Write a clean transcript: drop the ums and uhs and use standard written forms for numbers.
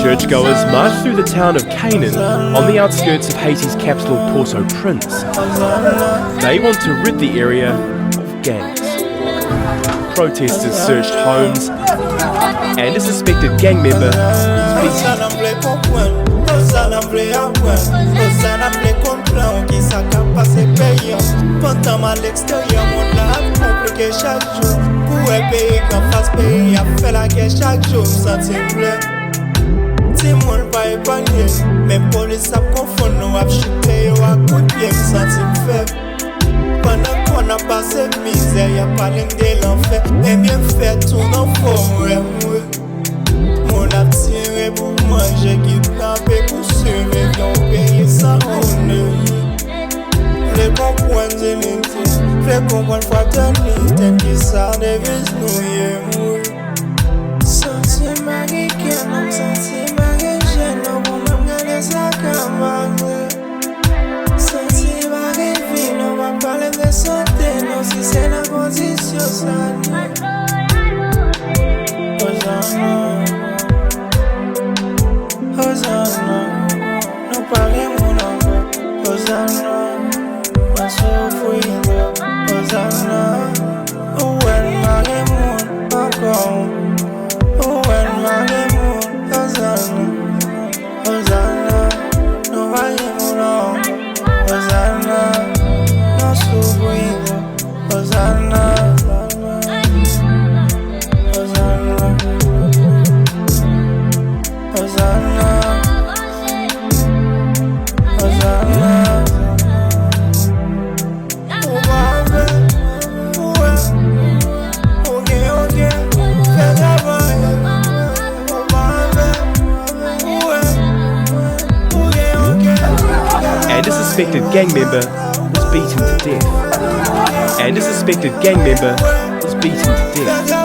Churchgoers marched through the town of Canaan on the outskirts of Haiti's capital Port-au-Prince. They want to rid the area of gangs. Protesters searched homes and a suspected gang member was beaten. Hosanna bliye Hosanna bliye konprann ki sa ka pase peyan. Pandan à l'extérieur, mon la komplike chaque jour. Pour un pays qu'en face pays a fait la guerre chaque jour. Senti bleu. Ti moun pa épanye. Même police a confond nous a chuté yo a coup de pied. Senti faible. Pendant qu'on a passé misère, y'a pas ligne de l'enfer. Mais bien fait tourne en forêt. Mon a tiré pour manger, qui tapé pour survivre dans le pays sans honneur. Les comprendre l'unité, les comprendre fraternité, qui ça devise nous. Sentiment américain, sentiment jeune, on va même garder ça comme sentiment vie, on va parler de santé, non, si c'est la condition, ça Hosanna. Hosanna, nous parlons mon Hosanna, ma souffrance. Hosanna, où est ma rémonde encore? Où est ma rémonde? Hosanna, Hosanna, nous parlons mon Hosanna, ma souffrance. Hosanna, Hosanna. Hosanna, Hosanna. And a suspected gang member was beaten to death. And a suspected gang member was beaten to death.